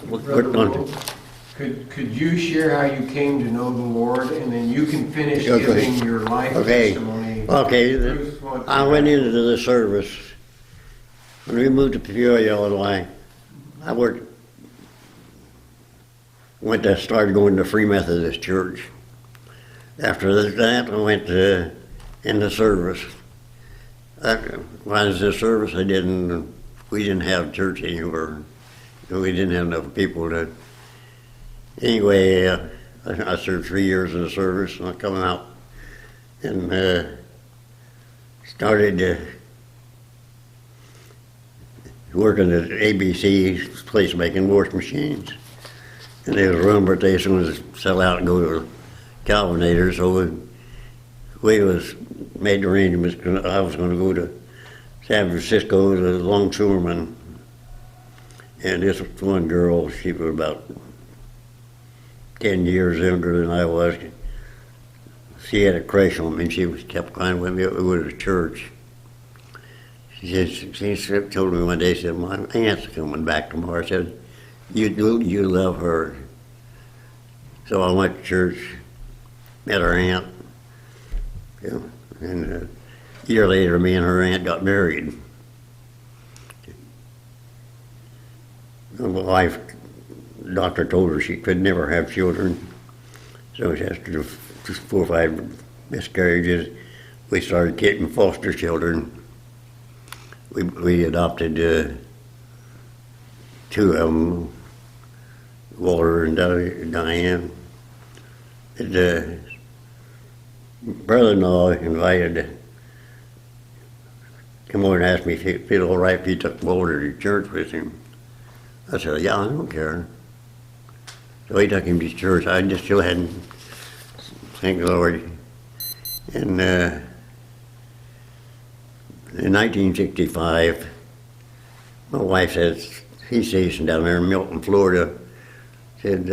Brother Will, could you share how you came to know the Lord, and then you can finish giving your life testimony. Okay. I went into the service when we moved to Peoria, Illinois. I started going to Free Methodist Church. After that, I went in the service. When I was in the service, we didn't have church anywhere. We didn't have enough people to. Anyway, I served 3 years in the service, and I come out and started working at ABC's place making washing machines. And there was a rumor they was going to sell out and go to Calvinator, so we was made arrangements. I was going to go to San Francisco as a longshoreman. And this one girl, she was about 10 years younger than I was. She had a crush on me, and she kept crying with me over to church. She told me one day, she said, "My aunt's coming back tomorrow." I said, you love her. So I went to church, met her aunt, and a year later, me and her aunt got married. My wife, the doctor told her she could never have children, so after 4 or 5 miscarriages, we started getting foster children. We adopted 2 of them, Walter and Diane. And brother-in-law invited, come over and asked me if it'd feel all right if he took Walter to church with him. I said, yeah, I don't care. So he took him to church. I just still hadn't, thank the Lord. And in 1965, my wife said, he's stationed down there in Milton, Florida, said,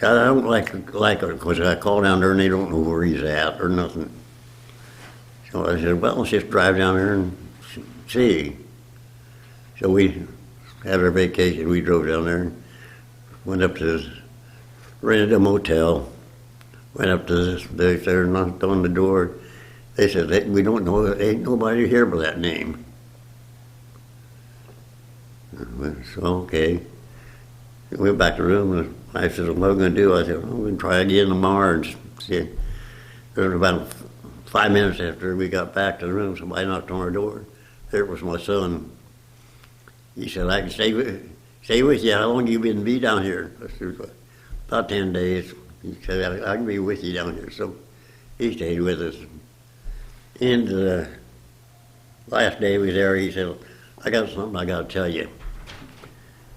I don't like it because I call down there and they don't know where he's at or nothing. So I said, well, let's just drive down there and see. So we had our vacation. We drove down there and went up to rented a motel, went up to there and knocked on the door. They said, we don't know, ain't nobody here by that name. So, okay. We went back to the room and I said, what am I going to do? I said, I'm going to try again tomorrow. And see. There was about 5 minutes after we got back to the room, somebody knocked on our door. There was my son. He said, I can stay with you. How long you been be down here? I said, about 10 days. He said, I can be with you down here. So he stayed with us. And the last day we was there, he said, I got something I got to tell you.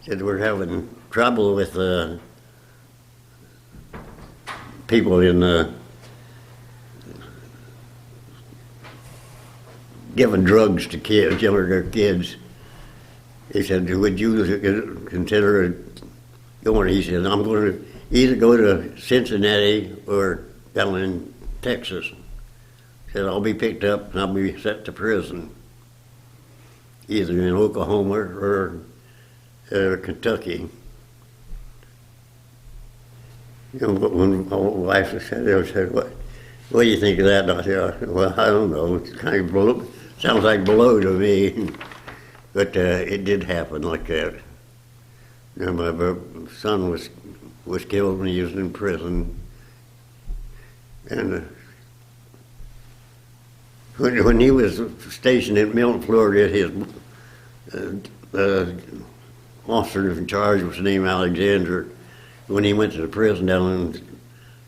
He said, we're having trouble with people in giving drugs to kids, younger kids. He said, would you consider going? He said, I'm going to either go to Cincinnati or down in Texas. He said, I'll be picked up and I'll be sent to prison, either in Oklahoma or Kentucky. You know, when my wife said it, I said, what do you think of that? And I said, well, I don't know. It's kind of blow, sounds like blow to me. But it did happen like that. You know, my son was killed when he was in prison. And when he was stationed in Milton, Florida, his officer in charge was named Alexander. When he went to the prison down in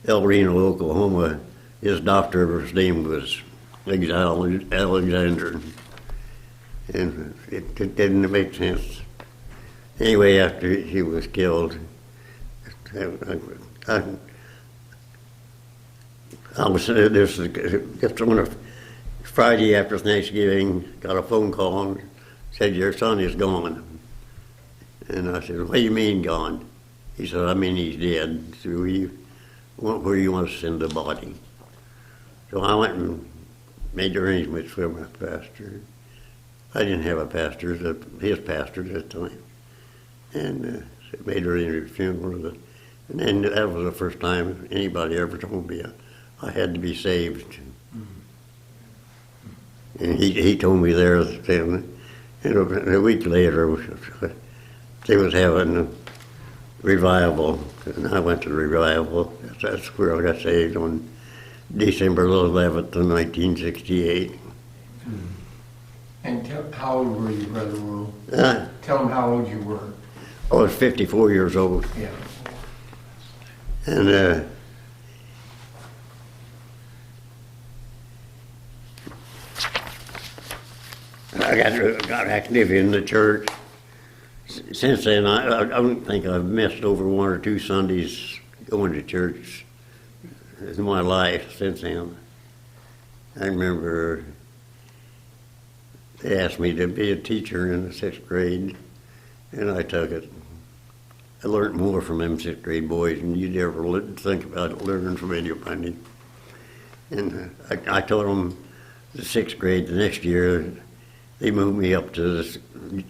El Reno, Oklahoma, his doctor's name was Alexander. And it didn't make sense. Anyway, after he was killed, I was just on a Friday after Thanksgiving, got a phone call and said, your son is gone. And I said, what do you mean gone? He said, I mean he's dead. So where do you want to send the body? So I went and made arrangements for my pastor. I didn't have a pastor, his pastor at the time. And made her funeral. And then that was the first time anybody ever told me I had to be saved. And he told me there, and a week later, they was having a revival, and I went to the revival. That's where I got saved on December 11th of 1968. And how old were you, Brother Wu? Uh, Tell them how old you were. I was 54 years old. Yeah. And I got active in the church. Since then, I don't think I've missed over one or two Sundays going to church in my life since then. I remember they asked me to be a teacher in the 6th grade, and I took it. I learned more from them 6th grade boys than you'd ever think about learning from anybody. And I taught them the 6th grade the next year. They moved me up to the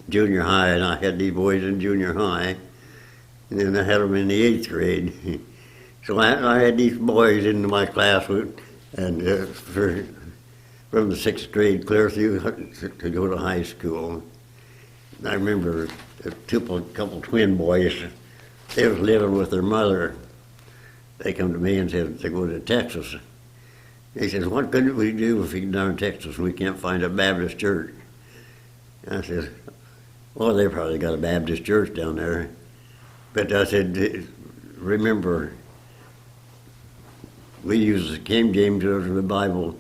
junior high, and I had these boys in junior high, and then I had them in the 8th grade. So I had these boys in my class, and from the 6th grade clear through to go to high school. And I remember a couple twin boys. They was living with their mother. They come to me and said they're going to Texas. They said, "What could we do if we get down in Texas and we can't find a Baptist church?" I said, "Well, they probably got a Baptist church down there." But I said, "Remember, we use the King James Version of the Bible.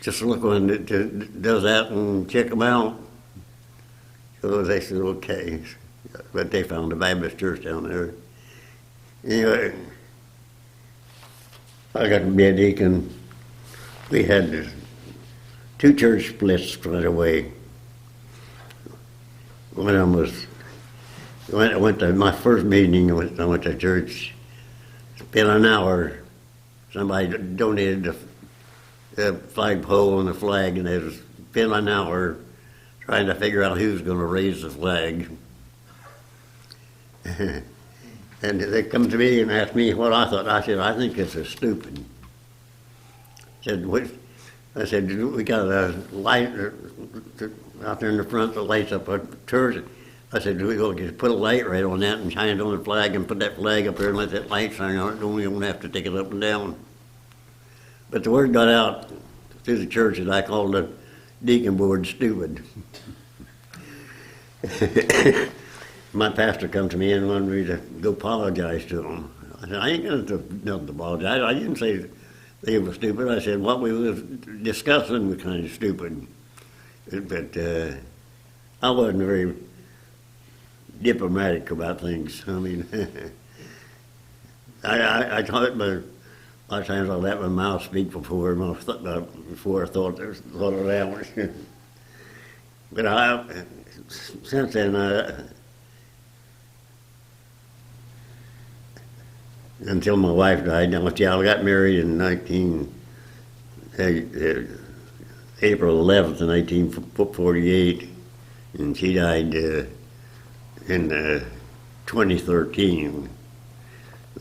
Just look when it does that and check them out." So they said, "Okay." But they found a Baptist church down there. Anyway, I got to be a deacon. We had 2 church splits right away. One of them was, I went to my first meeting, I went to church, spent an hour. Somebody donated the flagpole and the flag, and they spent an hour trying to figure out who's going to raise the flag. And they come to me and asked me what I thought. I said, "I think this is stupid." I said, "We got a light out there in the front that lights up a church." I said, "We go just put a light right on that and shine it on the flag and put that flag up there and let that light shine on it. We don't have to take it up and down." But the word got out through the church that I called the deacon board stupid. My pastor come to me and wanted me to go apologize to him. I said, "I ain't going to do nothing to apologize. I didn't say they were stupid. I said what we was discussing was kind of stupid." But I wasn't very diplomatic about things. I mean, I thought, but a lot of times I let my mouth speak before I thought it out. But since then, until my wife died, I got married in April 11th, 1948, and she died in 2013.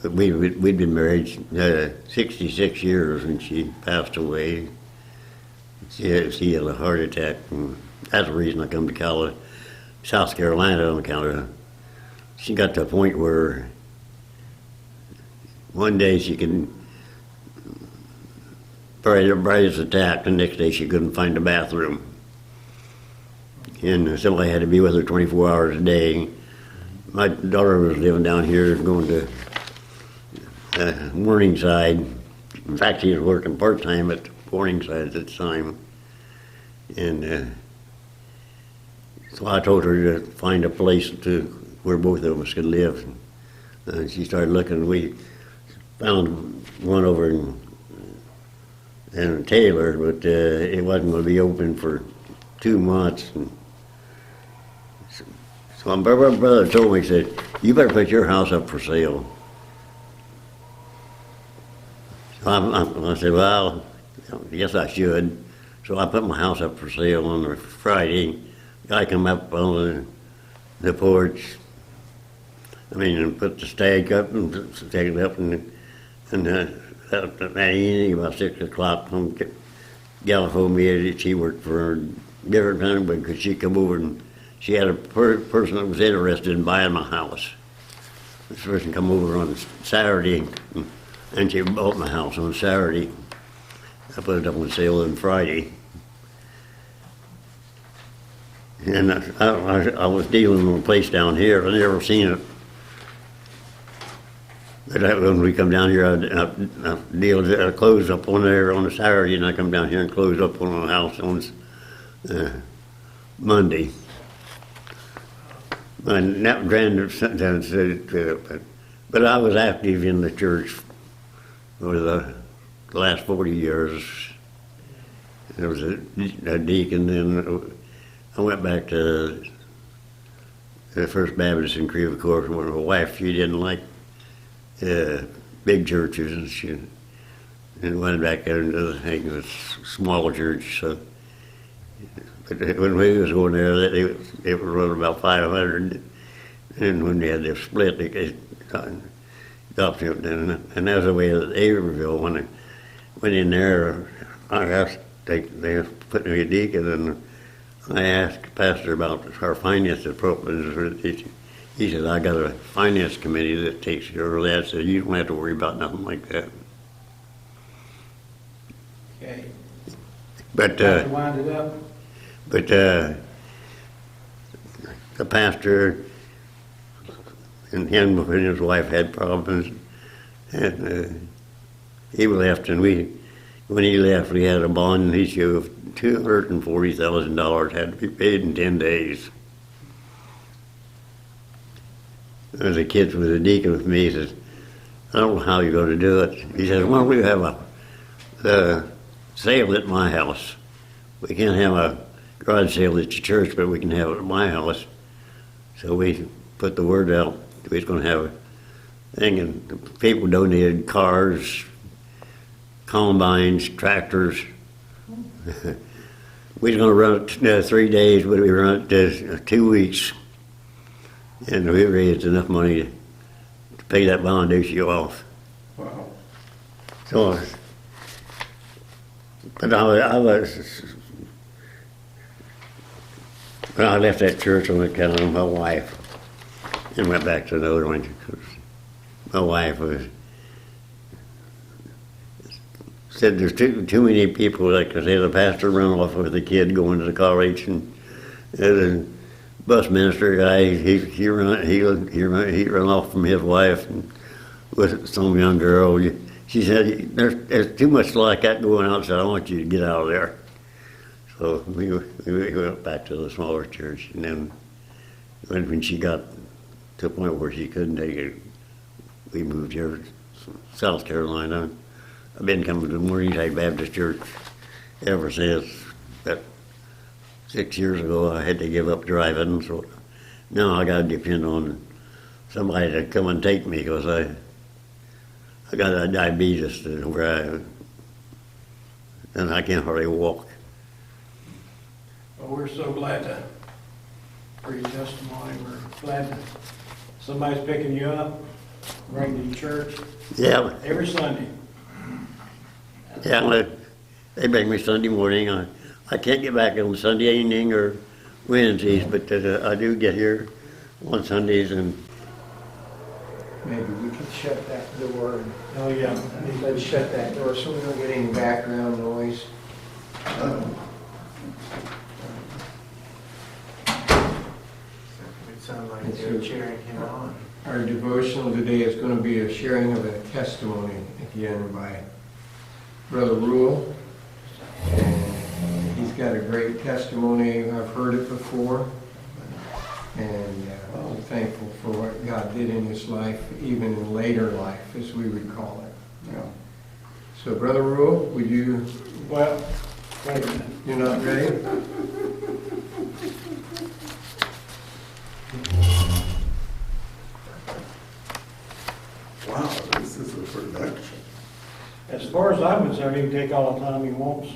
We'd been married 66 years when she passed away. She had a heart attack, and that's the reason I come to South Carolina on account of. She got to a point where one day she could brightest attack, the next day she couldn't find a bathroom. And somebody had to be with her 24 hours a day. My daughter was living down here going to Morningside. In fact, she was working part-time at Morningside at the time. And so I told her to find a place where both of us could live. And she started looking. We found one over in Taylor, but it wasn't going to be open for 2 months. And so my brother told me, he said, "You better put your house up for sale." So I said, "Well, I guess I should." So I put my house up for sale on a Friday. Guy come up on the porch. I mean, and put the stake up and take it up that evening about 6 o'clock, some gal told me that she worked for a different company because she come over and she had a person that was interested in buying my house. This person come over on Saturday and she bought my house on Saturday. I put it up on sale on Friday. And I was dealing with a place down here. I never seen it. But when we come down here, I close up on there on a Saturday, and I come down here and close up on a house on Monday. And that granddad said, but I was active in the church for the last 40 years. I was a deacon, and I went back to the First Baptist in Creve Coeur. My wife, she didn't like big churches, and went back there into the small church. So, but when we was going there, it was running about 500, and when we had the split, it stopped it. And that was the way at Averville. When I went in there, I asked, they put me a deacon, and I asked the pastor about our finance department. He said, I got a finance committee that takes care of that, so you don't have to worry about nothing like that. Okay. But, Wind it up. but the pastor and him and his wife had problems, and he left, and when he left, we had a bond issue of $240,000 had to be paid in 10 days. The kid was a deacon with me. He says, I don't know how you're going to do it. He says, well, we have a sale at my house. We can't have a garage sale at your church, but we can have it at my house. So we put the word out. We was going to have a thing, and people donated cars, combines, tractors. We was going to run it 3 days, but we run it 2 weeks. And we raised enough money to pay that bond issue off. Wow. So, but I when I left that church, I went down on my wife and went back to another one. My wife said there's too many people, like I said, the pastor run off with a kid going to the college, and the bus minister guy, he ran off from his wife and with some young girl. She said, there's too much like that going on, so I want you to get out of there. So we went back to the smaller church, and then when she got to a point where she couldn't take it, we moved here to South Carolina. I've been coming to Morningside Baptist Church ever since. But 6 years ago, I had to give up driving, so now I got to depend on somebody to come and take me, because I got a diabetes and I can't hardly walk. Well, we're so glad for your testimony. We're glad that somebody's picking you up, bringing you to church. Yeah. Every Sunday. Yeah, they bring me Sunday morning. I can't get back on Sunday evening or Wednesdays, but I do get here on Sundays. And maybe we could shut that door. Oh, yeah. Let's shut that door so we don't get any background noise. It sounds like you're cheering him on. Our devotional today is going to be a sharing of a testimony again by Brother Rule. And he's got a great testimony. I've heard it before. And I'm thankful for what God did in his life, even in later life, as we would call it. Yeah. So, Brother Rule, would you... Well, wait a minute. You're not ready? Wow, this is a production. As far as I'm concerned, he can take all the time he wants.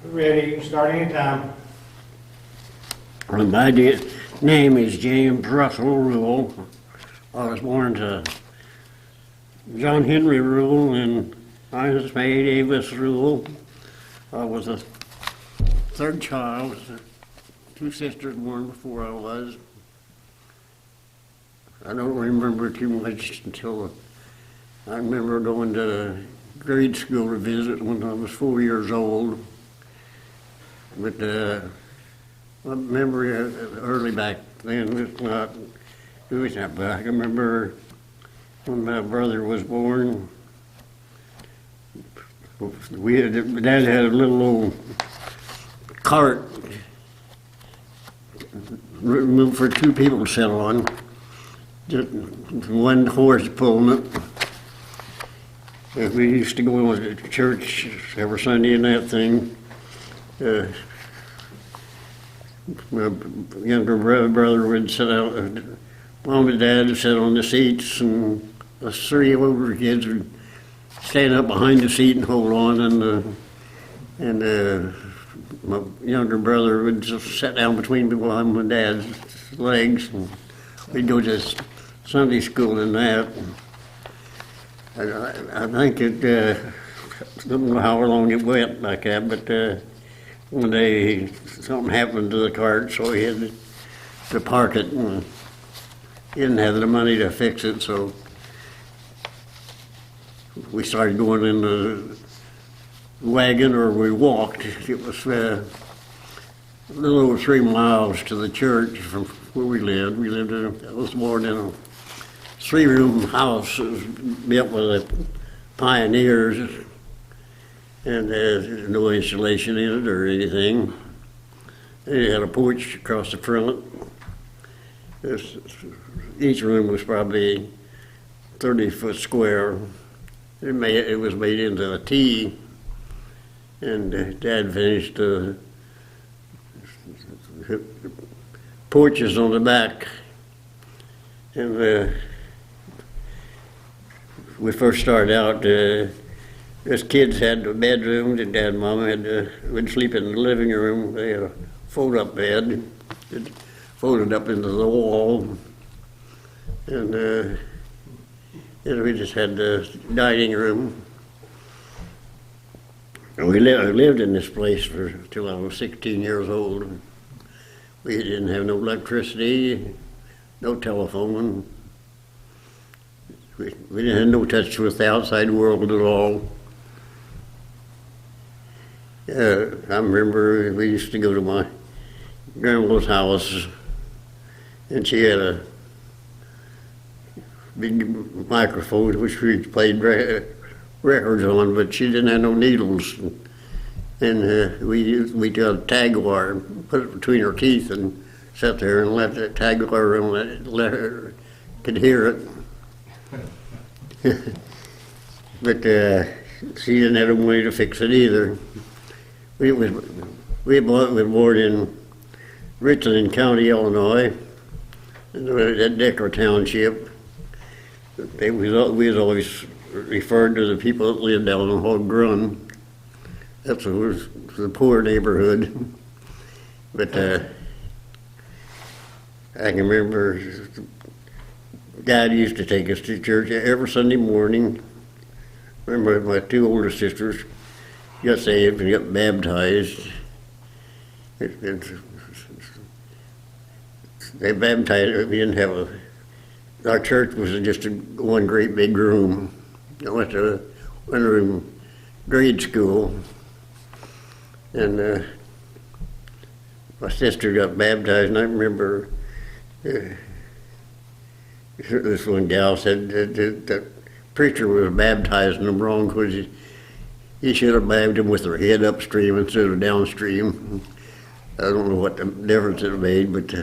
Ready, you can start anytime. My name is James Russell Rule. I was born to John Henry Rule and Ines Mae Davis Rule. I was a third child. Two sisters born before I was. I don't remember too much until I remember going to grade school to visit when I was 4 years old. But my memory early back then was not doing that. But I can remember when my brother was born, Dad had a little old cart for two people to sit on. Just one horse pulling it. And we used to go to church every Sunday in that thing. My younger brother would sit out, Mom and Dad would sit on the seats, and us three older kids would stand up behind the seat and hold on, and my younger brother would just sit down between Mom and Dad's legs, and we'd go to Sunday school in that. I think it, I don't know how long it went like that, but one day something happened to the cart, so he had to park it, and he didn't have the money to fix it, so we started going in the wagon, or we walked. It was a little over 3 miles to the church from where we lived. I was born in a 3-room house. It was built by the pioneers, and there's no insulation in it or anything. It had a porch across the front. Each room was probably 30-foot square. It was made into a T, and Dad finished the porches on the back. And we first started out, us kids had the bedrooms, and Dad and Mom would sleep in the living room. They had a fold-up bed, it folded up into the wall, and we just had the dining room. And I lived in this place till I was 16 years old. We didn't have no electricity, no telephone. We didn't have no touch with the outside world at all. I remember we used to go to my grandma's house, and she had a big microphone which we played records on, but she didn't have no needles. And we did a tag wire, put it between her teeth, and sat there and let the tag wire on it, let her could hear it. But she didn't have the money to fix it either. We were born in Richland County, Illinois, in Decker Township. We was always referred to the people that lived down on Hog Run. That was the poor neighborhood. But I can remember Dad used to take us to church every Sunday morning. I remember my two older sisters got saved and got baptized. They baptized, we didn't have our church was just one great big room. I went to one-room grade school, and my sister got baptized, and I remember this one gal said that the preacher was baptizing them wrong because he should have baptized them with their head upstream instead of downstream. I don't know what the difference it made, but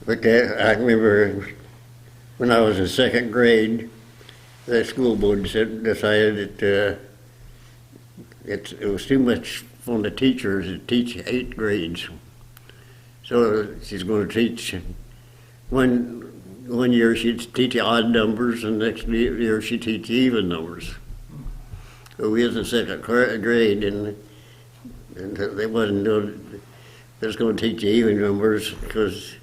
but I remember when I was in second grade, the school board decided that it was too much on the teachers to teach 8 grades. So she's going to teach one year she'd teach odd numbers, and next year she'd teach even numbers. So we was in second grade, and And they wasn't doing, they was going to teach you even numbers because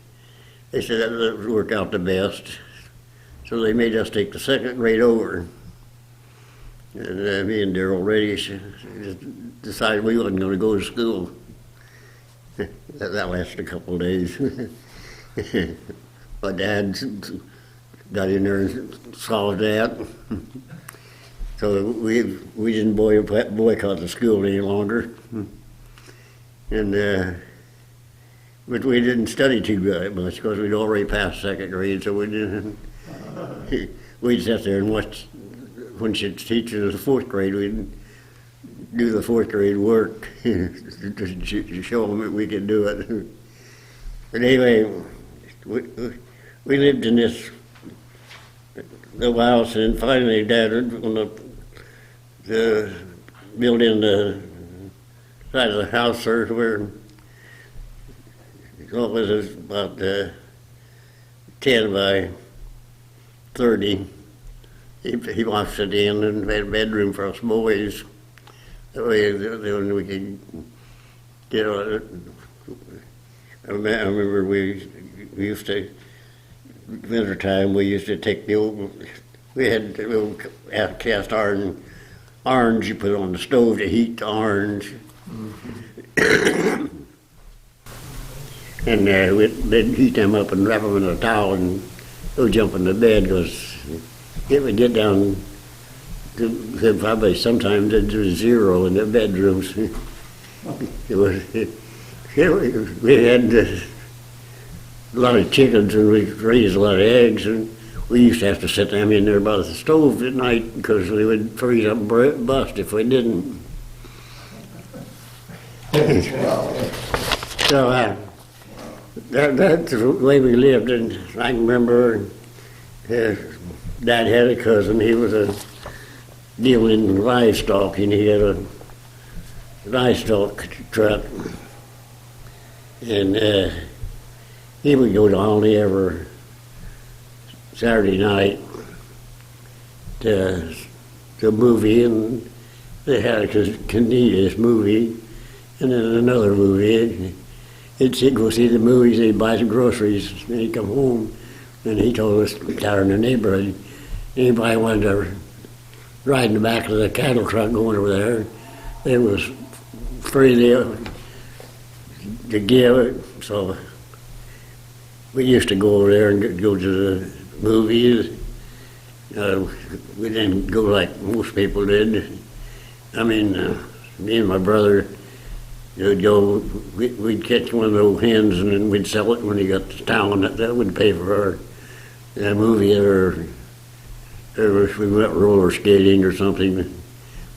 they said that would work out the best. So they made us take the second grade over. And me and Darrell Radish just decided we wasn't going to go to school. That lasted a couple of days. My dad got in there and solved that. So we didn't boycott the school any longer. And but we didn't study too good much because we'd already passed second grade, so we didn't. We'd sit there and watch. When she'd teach us the fourth grade, we'd do the fourth grade work to show them that we could do it. But anyway, we lived in this little house, and finally Dad on the building the side of the house there where it was about 10 by 30. He washed it in and had a bedroom for us boys. That way then we could get on it. I remember we used to, winter time, we used to take the old, we had the old cast iron orange you put on the stove to heat the orange. And they'd heat them up and wrap them in a towel and go jump in the bed because it would get down to probably sometimes it was 0 in the bedrooms. We had a lot of chickens and we raised a lot of eggs, and we used to have to set them in there by the stove at night because we would freeze up and bust if we didn't. So that's the way we lived, and I can remember Dad had a cousin. He was a dealing in livestock, and he had a livestock truck, and he would go down every Saturday night to a movie, and they had a Canadian movie, and then another movie. He'd go see the movies, he'd buy some groceries, and he'd come home, and he told us down in the neighborhood, anybody wanted to ride in the back of the cattle truck going over there, it was free to give. So we used to go over there and go to the movies. We didn't go like most people did. I mean, me and my brother would go, we'd catch one of those hens and then we'd sell it when he got to town. That would pay for our movie, or if we went roller skating or something,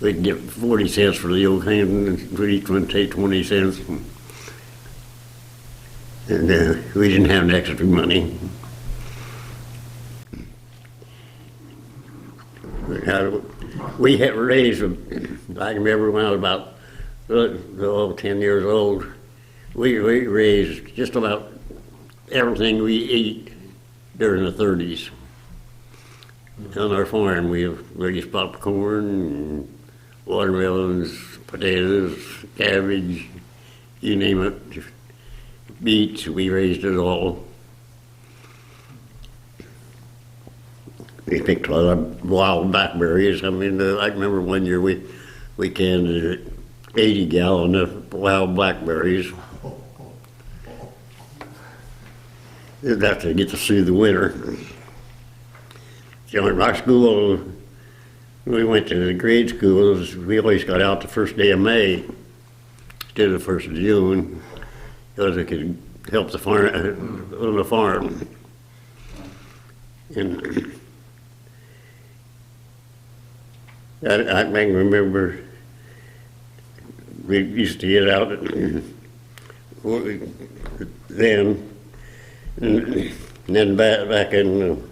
we'd get 40 cents for the old hen, and we'd each one take 20 cents. And we didn't have any extra money. We had raised, I can remember when I was about 10 years old, we raised just about everything we ate during the 30s. On our farm, we raised popcorn, watermelons, potatoes, cabbage, you name it, beets, we raised it all. We picked a lot of wild blackberries. I mean, I remember one year we canned 80 gallons of wild blackberries. That's to get to see the winter. So in my school, we went to the grade schools. We always got out the first day of May instead of the 1st of June because it could help the farm on the farm. And I can remember we used to get out then, and then back in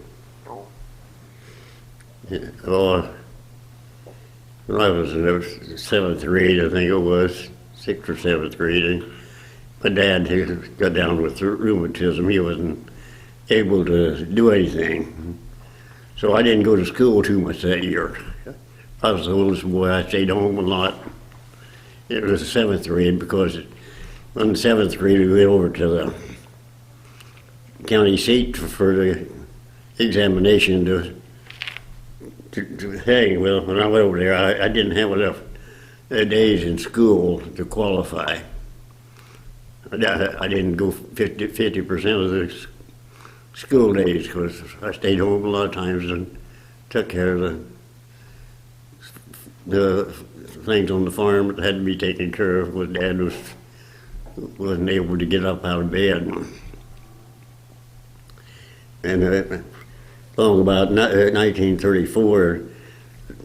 when I was in the 7th grade, I think it was 6th or 7th grade. My dad got down with rheumatism. He wasn't able to do anything, so I didn't go to school too much that year. I was the oldest boy. I stayed home a lot, It was the seventh grade because on the seventh grade we went over to the county seat for the examination hey, well, when I went over there, I didn't have enough days in school to qualify. I didn't go 50% of the school days because I stayed home a lot of times and took care of the things on the farm that had to be taken care of when Dad wasn't able to get up out of bed. And long about 1934,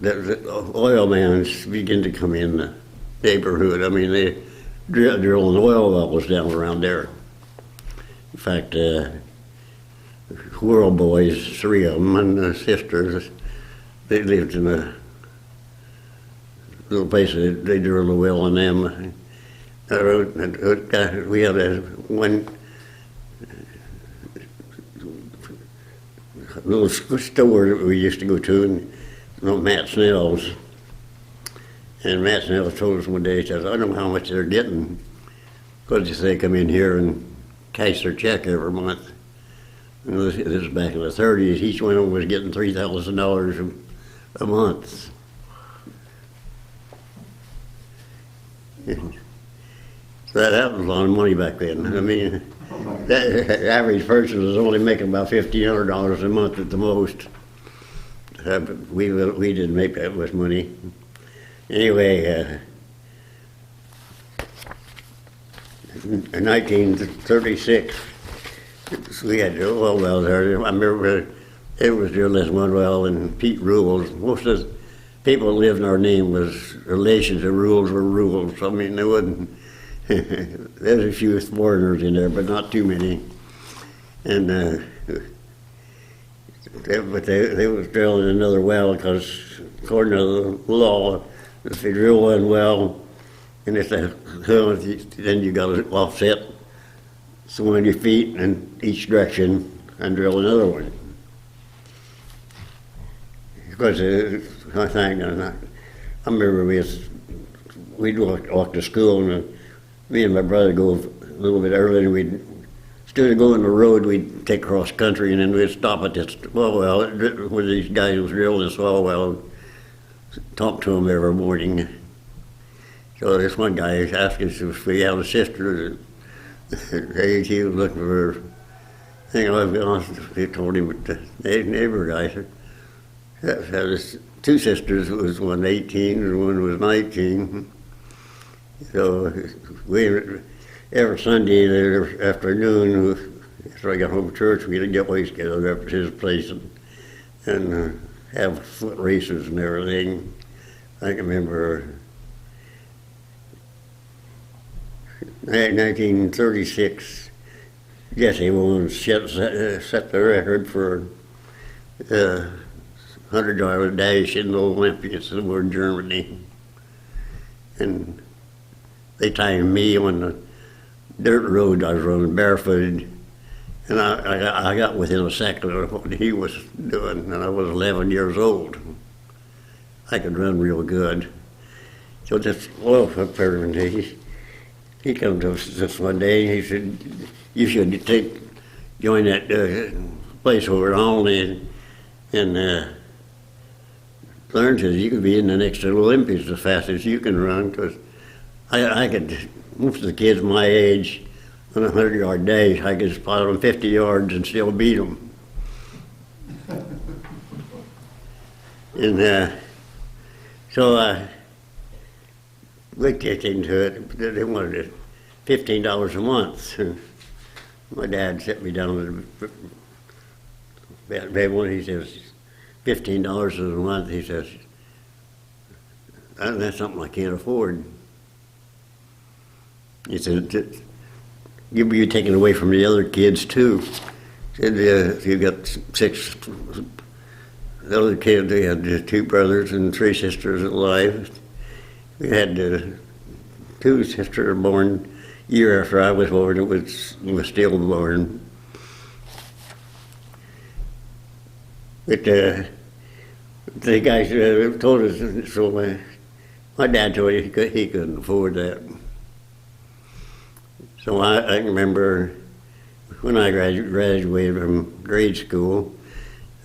the oil mans began to come in the neighborhood. I mean, they drilling oil wells down around there. In fact, Whirl boys, three of them, and the sisters, they lived in a little place that they drilled a well in them. We had one little store that we used to go to, and Matt Snell's. And Matt Snell told us one day, he says, I don't know how much they're getting, because they come in here and cash their check every month. And this is back in the 30s. Each one of them was getting $3,000 a month. So that was a lot of money back then. I mean, the average person was only making about $1,500 a month at the most. We didn't make that much money. Anyway, in 1936, we had the oil well there. I remember it was drilling this one well, and Pete Rules. Most of the people that lived in our name was relations, and Rules were Rules. I mean, there wasn't. There's a few foreigners in there, but not too many. And but they was drilling another well because, according to the law, if they drill one well and it's a hill, then you got to offset so many feet in each direction and drill another one. Because I think, I remember we'd walk to school, and me and my brother go a little bit early, and instead of going the road, we'd take cross country, and then we'd stop at this oil well where these guys was drilling this oil well, and talk to them every morning. So this one guy asked us if we had a sister. He was looking for her. I think he told him the neighbor guy had his two sisters. Was one 18 and one was 19. So every Sunday afternoon, after I got home from church, we'd get ways together up at his place and have foot races and everything. I can remember 1936, Jesse Owens set the record for 100-yard dash in the Olympics over in Germany. And they timed me on the dirt road I was running barefooted, and I got within a second of what he was doing, and I was 11 years old. I could run real good. So this oil person, he come to us this one day, and he said, you should join that place over at Olney and learn, says you could be in the next Olympics as fast as you can run, because I could, most of the kids my age, on a 100-yard dash, I could spot them 50 yards and still beat them. And so we kicked into it. They wanted $15 a month. My dad set me down at the table. He says, $15 a month. He says, that's something I can't afford. He said, you'll be taken away from the other kids too. He said, you've got 6 the other kids. They had 2 brothers and 3 sisters alive. We had 2 sisters born year after I was born. It was stillborn. But the guys told us, so My dad told me he couldn't afford that. So I can remember when I graduated from grade school,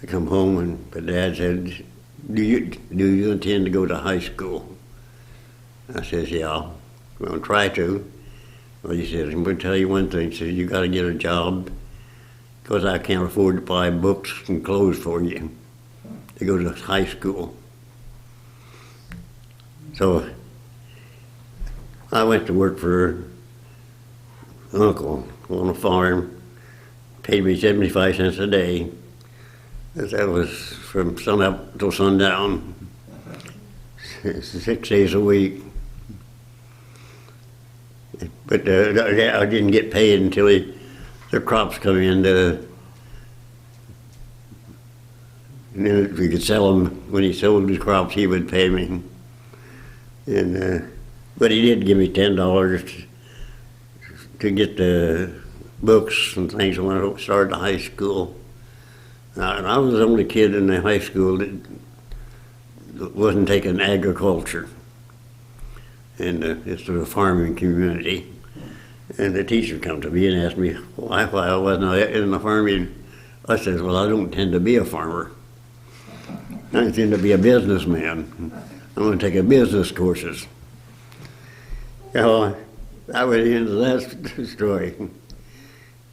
I come home and my dad said, do you intend to go to high school? I says, yeah, I'm going to try to. Well, he said, I'm going to tell you one thing. He said, you got to get a job because I can't afford to buy books and clothes for you to go to high school. So I went to work for an uncle on a farm, paid me 75 cents a day. That was from sun up till sundown, 6 days a week. But I didn't get paid until the crops come in. And then if we could sell them, when he sold his crops, he would pay me. And but he did give me $10 to get the books and things when I started high school. And I was the only kid in the high school that wasn't taking agriculture. And it's a farming community. And the teacher come to me and asked me why I wasn't in the farming. I said, well, I don't intend to be a farmer. I intend to be a businessman. I'm going to take a business courses. So I went into that story.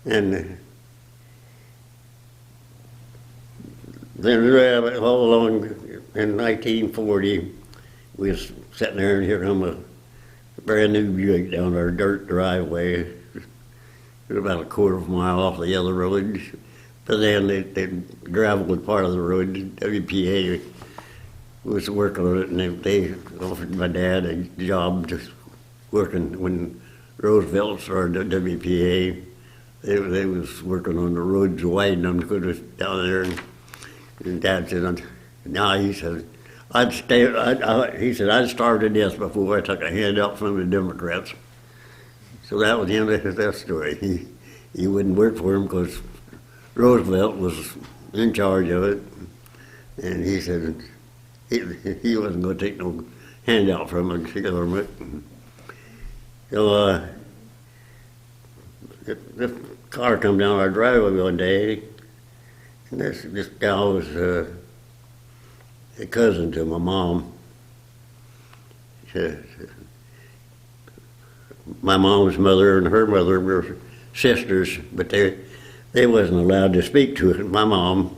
And then all along in 1940, we was sitting there and here come a brand new Buick down our dirt driveway. It was about a quarter of a mile off the other road. But then they graveled part of the road. WPA was working on it, and they offered my dad a job just working when Roosevelt started WPA. They was working on the roads, widening them, because it was down there. And Dad said, "No," he said, I'd starve to death before I took a handout from the Democrats. So that was the end of that story. He wouldn't work for him because Roosevelt was in charge of it, and he said he wasn't going to take no handout from the government. So this car come down our driveway one day, and this gal was a cousin to my mom. My mom's mother and her mother were sisters, but they wasn't allowed to speak to my mom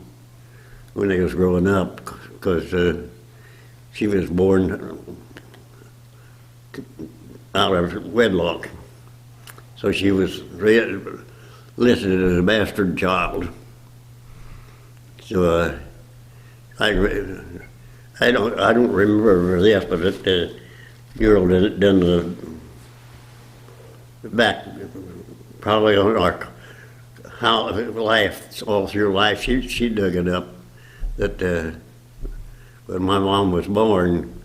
when they was growing up because she was born out of wedlock. So she was listed as a bastard child. So I don't remember this, but the girl done the back probably on our how life all through life. She dug it up that when my mom was born,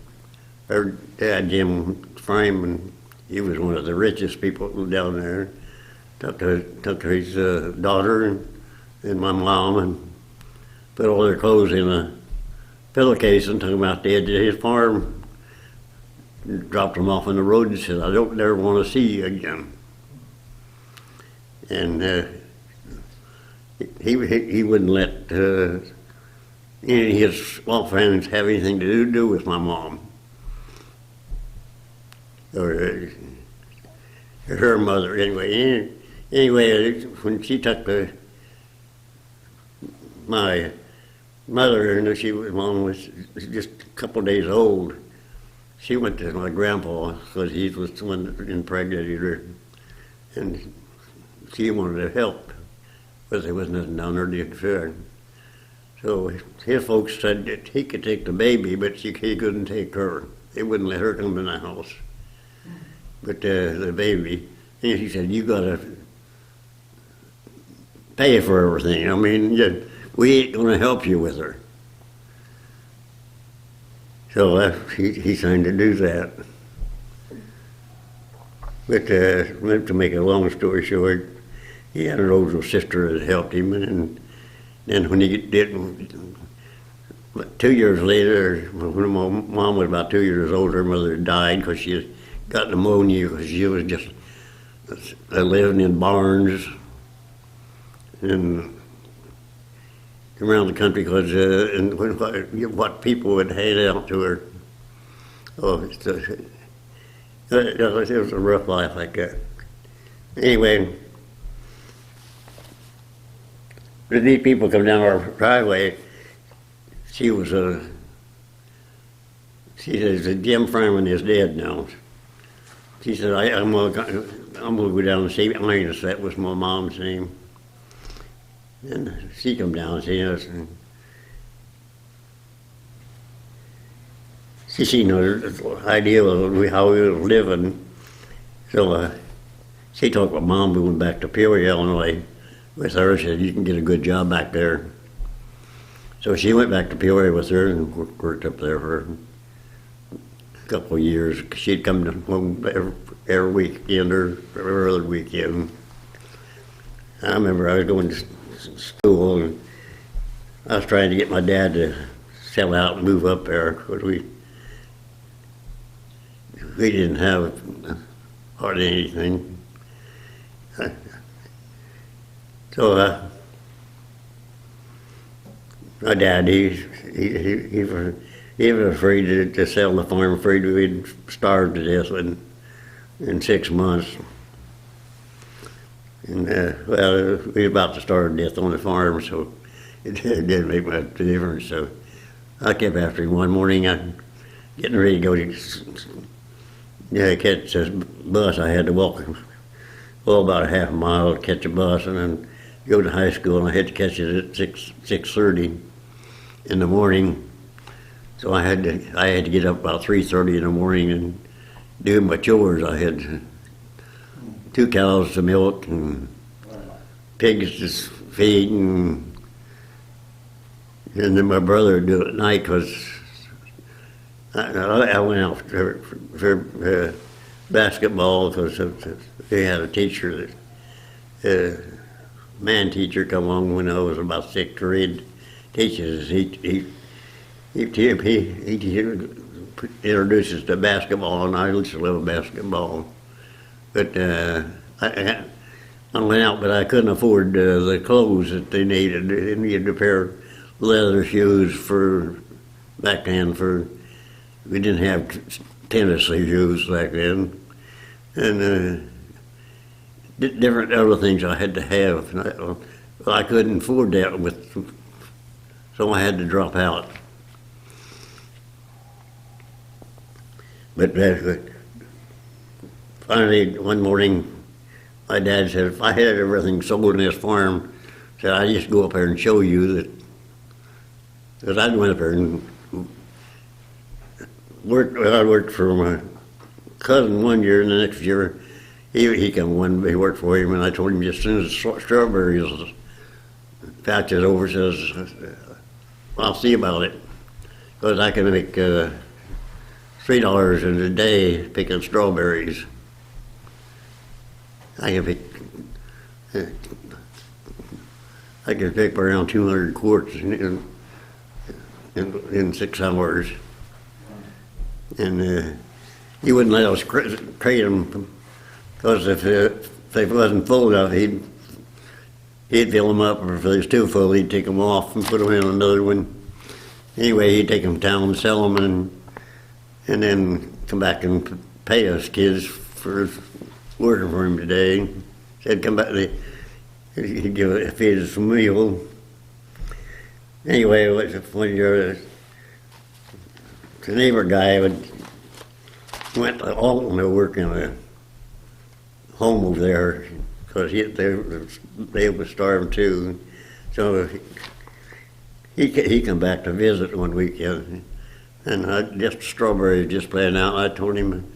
her dad Jim Freeman, he was one of the richest people down there. Took his daughter and my mom and put all their clothes in a pillowcase and took them out the edge of his farm, dropped them off on the road and said, "I don't ever want to see you again." And he wouldn't let any of his swamp friends have anything to do with my mom. Or her mother, anyway. Anyway, when she took my mother, and mom was just a couple of days old, she went to my grandpa because he was the one that impregnated her, and she wanted to help, but there was nothing down there to interfere. So his folks said that he could take the baby, but he couldn't take her. They wouldn't let her come in the house. But the baby, and he said, "You gotta pay for everything. I mean, we ain't gonna help you with her." So he signed to do that. But to make a long story short, he had an older sister that helped him, and then when he did But 2 years later, when my mom was about 2 years old, her mother died because she got pneumonia because she was just living in barns and around the country because what people would hand out to her. Oh, it was a rough life like that. Anyway, when these people come down our driveway, she says, Jim Fryman is dead now. She said, I'm gonna go down and see Ines. That was my mom's name. And she come down and see us. And she seen no idea of how we were living. So she talked with Mom moving back to Peoria, Illinois with her. She said, you can get a good job back there. So she went back to Peoria with her and worked up there for a couple of years. She'd come home every weekend or every other weekend. I remember I was going to school and I was trying to get my dad to sell out and move up there because we didn't have hardly anything. So my dad, he was afraid to sell the farm, afraid we'd starve to death in 6 months. And well, we were about to starve to death on the farm, so it didn't make much difference. So I kept after him. One morning, I'm getting ready to go to catch this bus. I had to walk about a half a mile to catch a bus, and then go to high school, and I had to catch it at 6:30 in the morning. So I had to get up about 3:30 in the morning and do my chores. I had 2 cows to milk and pigs to feed, and then my brother would do it at night because I went out for basketball because they had a teacher that man teacher come along when I was about 6 to read teaches. He introduces to basketball, and I used to love basketball. But I went out, but I couldn't afford the clothes that they needed. They needed a pair of leather shoes for back then. We didn't have tennis shoes back then, and different other things I had to have. And I couldn't afford that so I had to drop out. But finally, one morning, my dad said, if I had everything sold in this farm, said, I'd just go up there and show you that, because I'd went up there and I worked for my cousin one year, and the next year, he come he worked for him, and I told him as soon as the strawberries patch is over, says, I'll see about it, because I can make $3 in a day picking strawberries. I can pick around 200 quarts in 6 hours. And he wouldn't let us trade them because if they wasn't full enough, he'd fill them up, or if they was too full, he'd take them off and put them in another one. Anyway, he'd take them down and sell them, and then come back and pay us kids for working for him today. Said come back, he'd feed us a meal. Anyway, it was one year, the neighbor guy went to Alton to work in a home over there because they were starving too. So he come back to visit one weekend, and just strawberries just playing out. I told him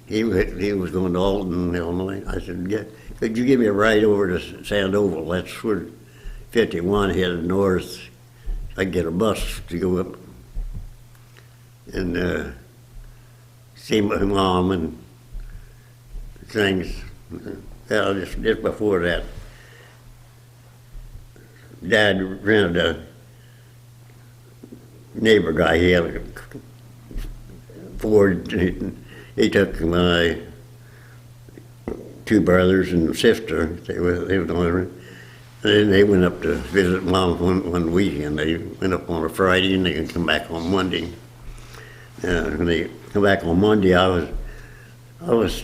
he was going to Alton, Illinois. I said, could you give me a ride over to Sandoval? That's where 51 headed north. I could get a bus to go up and see my mom and things. Just before that, Dad rented neighbor guy, he had a Ford. He took my two brothers and sister. They were on. And then they went up to visit Mom one weekend. They went up on a Friday and they come back on Monday. When they come back on Monday, I was